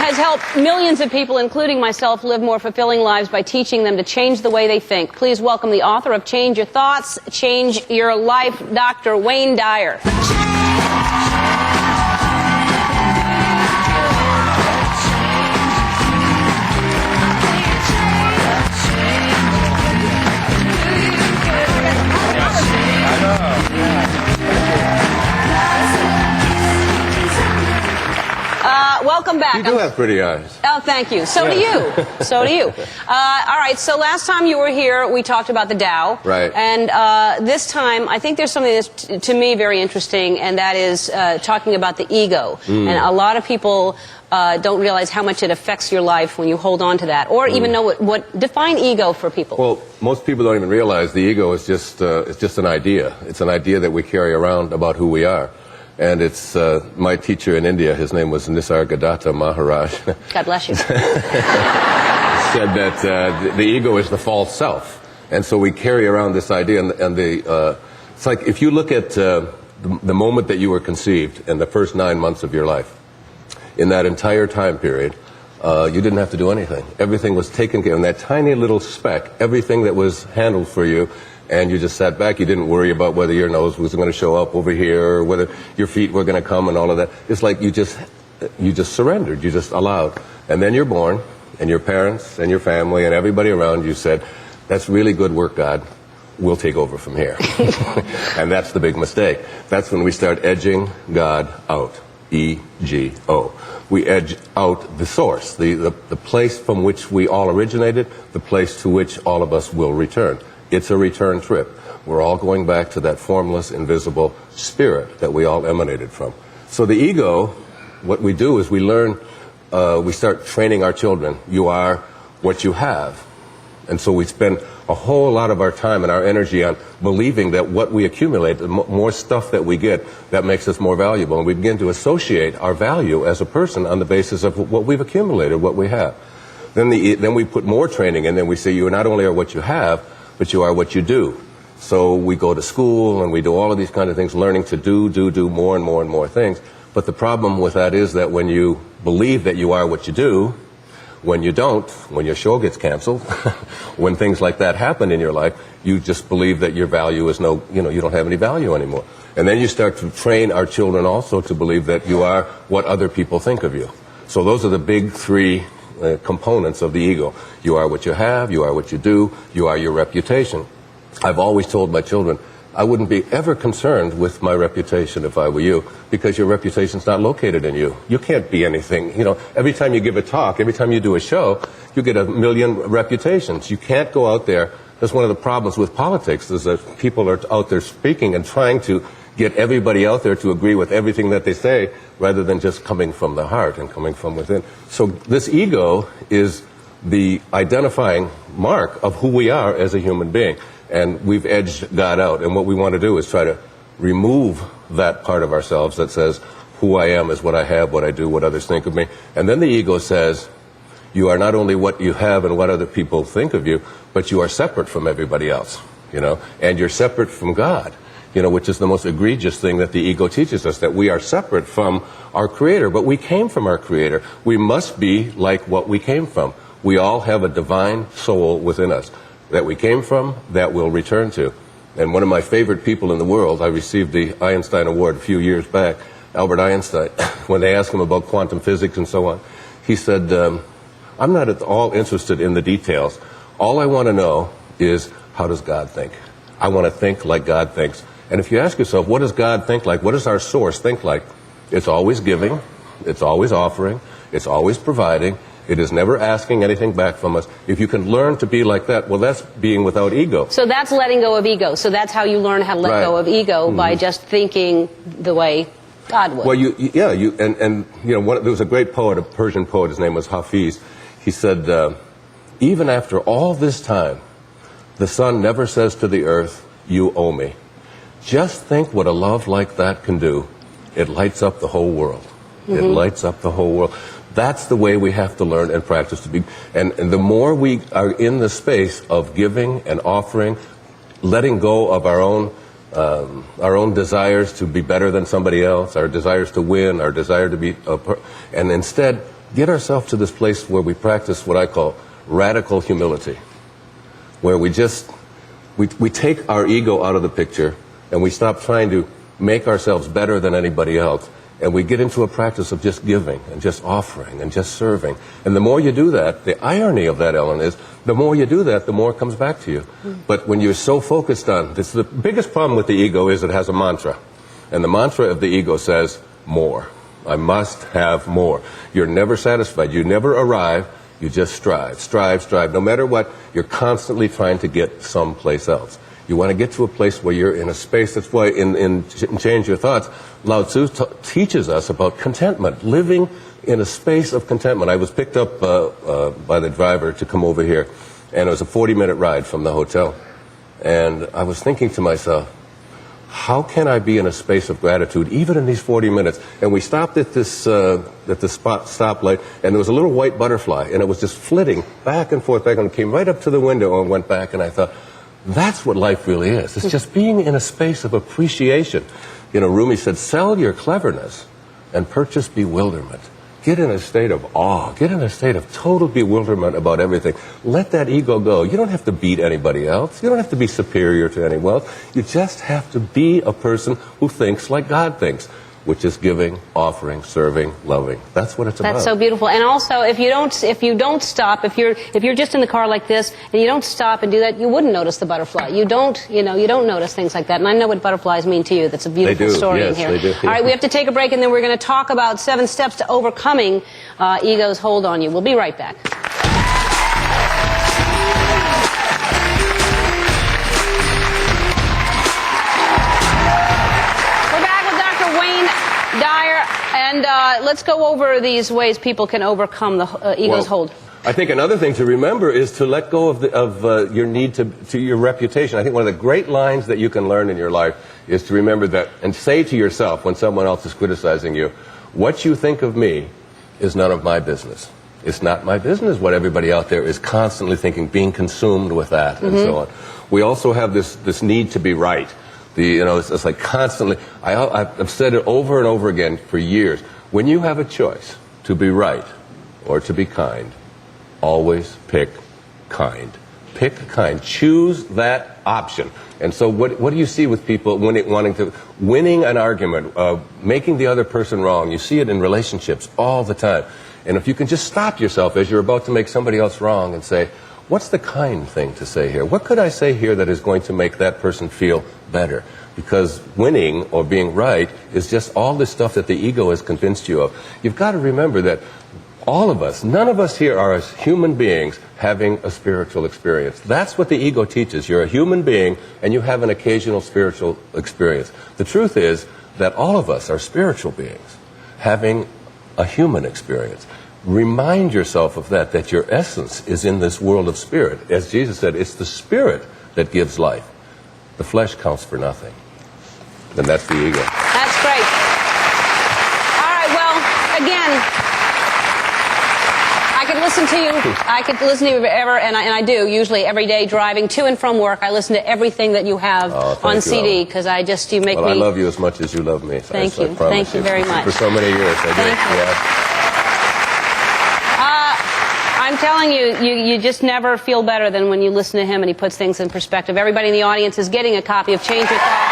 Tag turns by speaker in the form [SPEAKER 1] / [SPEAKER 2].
[SPEAKER 1] has helped millions of people, including myself, live more fulfilling lives by teaching them to change the way they think. Please welcome the author of Change Your Thoughts, Change Your Life, Dr. Wayne Dyer. Welcome back.
[SPEAKER 2] You do have pretty eyes.
[SPEAKER 1] Oh, thank you. So do you. So do you. All right, so last time you were here, we talked about the Tao.
[SPEAKER 2] Right.
[SPEAKER 1] And this time, I think there's something that's, to me, very interesting, and that is talking about the ego. And a lot of people don't realize how much it affects your life when you hold on to that, or even know what define ego for people.
[SPEAKER 2] Well, most people don't even realize the ego is just an idea. It's an idea that we carry around about who we are. And it's my teacher in India, his name was Nisargadatta Maharaj.
[SPEAKER 1] God bless you.
[SPEAKER 2] Said that the ego is the false self. And so we carry around this idea, and it's like if you look at the moment that you were conceived and the first 9 months of your life, in that entire time period, you didn't have to do anything. Everything was taken care of. In that tiny little speck, everything that was handled for you, and you just sat back. You didn't worry about whether your nose was going to show up over here or whether your feet were going to come and all of that. It's like you just surrendered. You just allowed. And then you're born, and your parents and your family and everybody around you said, "That's really good work, God. We'll take over from here." And that's the big mistake. That's when we start edging God out. E-G-O. We edge out the source, the place from which we all originated, the place to which all of us will return. It's a return trip. We're all going back to that formless, invisible spirit that we all emanated from. So the ego, what we do is we learn, we start training our children. You are what you have. And so we spend a whole lot of our time and our energy on believing that what we accumulate, the more stuff that we get, that makes us more valuable. And we begin to associate our value as a person on the basis of what we've accumulated, what we have. Then we put more training, and then we say you not only are what you have, but you are what you do. So we go to school and we do all of these kind of things, learning to do more and more and more things. But the problem with that is that when you believe that you are what you do, when you don't, when your show gets canceled, when things like that happen in your life, you just believe that your value is you don't have any value anymore. And then you start to train our children also to believe that you are what other people think of you. So those are the big three components of the ego. You are what you have, you are what you do, you are your reputation. I've always told my children, I wouldn't be ever concerned with my reputation if I were you, because your reputation's not located in you. You can't be anything. Every time you give a talk, every time you do a show, you get a million reputations. You can't go out there. That's one of the problems with politics, is that people are out there speaking and trying to get everybody out there to agree with everything that they say, rather than just coming from the heart and coming from within. So this ego is the identifying mark of who we are as a human being. And we've edged God out. And what we want to do is try to remove that part of ourselves that says, who I am is what I have, what I do, what others think of me. And then the ego says, you are not only what you have and what other people think of you, but you are separate from everybody else, and you're separate from God. Which is the most egregious thing that the ego teaches us, that we are separate from our Creator. But we came from our Creator. We must be like what we came from. We all have a divine soul within us that we came from, that we'll return to. And one of my favorite people in the world, I received the Einstein Award a few years back, Albert Einstein, when they asked him about quantum physics and so on, he said, I'm not at all interested in the details. All I want to know is, how does God think? I want to think like God thinks. And if you ask yourself, what does God think like? What does our source think like? It's always giving. It's always offering. It's always providing. It is never asking anything back from us. If you can learn to be like that, well, that's being without ego.
[SPEAKER 1] So that's letting go of ego. So that's how you learn how to let go of ego, by just thinking the way God would.
[SPEAKER 2] Well, there was a great poet, a Persian poet, his name was Hafiz. He said, even after all this time, the sun never says to the earth, you owe me. Just think what a love like that can do. It lights up the whole world. It lights up the whole world. That's the way we have to learn and practice to be. And the more we are in the space of giving and offering, letting go of our own desires to be better than somebody else, our desires to win, our desire to be, and instead get ourselves to this place where we practice what I call radical humility, where we take our ego out of the picture and we stop trying to make ourselves better than anybody else. And we get into a practice of just giving and just offering and just serving. And the more you do that, the irony of that, Ellen, is the more you do that, the more it comes back to you. But when you're so focused on this, the biggest problem with the ego is it has a mantra. And the mantra of the ego says, more. I must have more. You're never satisfied. You never arrive. You just strive, strive, strive. No matter what, you're constantly trying to get someplace else. You want to get to a place where you're in a space. That's why in Change Your Thoughts, Lao Tzu teaches us about contentment, living in a space of contentment. I was picked up by the driver to come over here, and it was a 40-minute ride from the hotel. And I was thinking to myself, how can I be in a space of gratitude even in these 40 minutes? And we stopped at this stoplight, and there was a little white butterfly, and it was just flitting back and forth, and it came right up to the window and went back, and I thought, that's what life really is. It's just being in a space of appreciation. You know, Rumi said, sell your cleverness and purchase bewilderment. Get in a state of awe. Get in a state of total bewilderment about everything. Let that ego go. You don't have to beat anybody else. You don't have to be superior to anyone else. You just have to be a person who thinks like God thinks, which is giving, offering, serving, loving. That's what it's about.
[SPEAKER 1] That's so beautiful. And also, if you don't stop, if you're just in the car like this and you don't stop and do that, you wouldn't notice the butterfly. You don't notice things like that. And I know what butterflies mean to you. That's a beautiful story in here.
[SPEAKER 2] They do.
[SPEAKER 1] All right, we have to take a break, and then we're going to talk about 7 steps to overcoming ego's hold on you. We'll be right back. Dyer, and let's go over these ways people can overcome the ego's hold.
[SPEAKER 2] I think another thing to remember is to let go of your need to your reputation. I think one of the great lines that you can learn in your life is to remember that and say to yourself when someone else is criticizing you, what you think of me is none of my business. It's not my business what everybody out there is constantly thinking, being consumed with that, and so on. We also have this need to be right. It's like constantly, I've said it over and over again for years. When you have a choice to be right or to be kind, always pick kind. Pick kind. Choose that option. And so what do you see with people winning an argument, making the other person wrong? You see it in relationships all the time. And if you can just stop yourself as you're about to make somebody else wrong and say, what's the kind thing to say here? What could I say here that is going to make that person feel better? Because winning or being right is just all this stuff that the ego has convinced you of. You've got to remember that all of us, none of us here are as human beings having a spiritual experience. That's what the ego teaches. You're a human being and you have an occasional spiritual experience. The truth is that all of us are spiritual beings having a human experience. Remind yourself of that your essence is in this world of spirit. As Jesus said, it's the spirit that gives life. The flesh counts for nothing. And that's the ego.
[SPEAKER 1] That's great. All right, well, again, I could listen to you forever, and I do, usually every day driving to and from work. I listen to everything that you have on CD, because you make me...
[SPEAKER 2] Well, I love you as much as you love me.
[SPEAKER 1] Thank you. Thank you very much.
[SPEAKER 2] For so many years.
[SPEAKER 1] Thank you.
[SPEAKER 2] Yeah.
[SPEAKER 1] I'm telling you, you just never feel better than when you listen to him and he puts things in perspective. Everybody in the audience is getting a copy of Change Your Thoughts.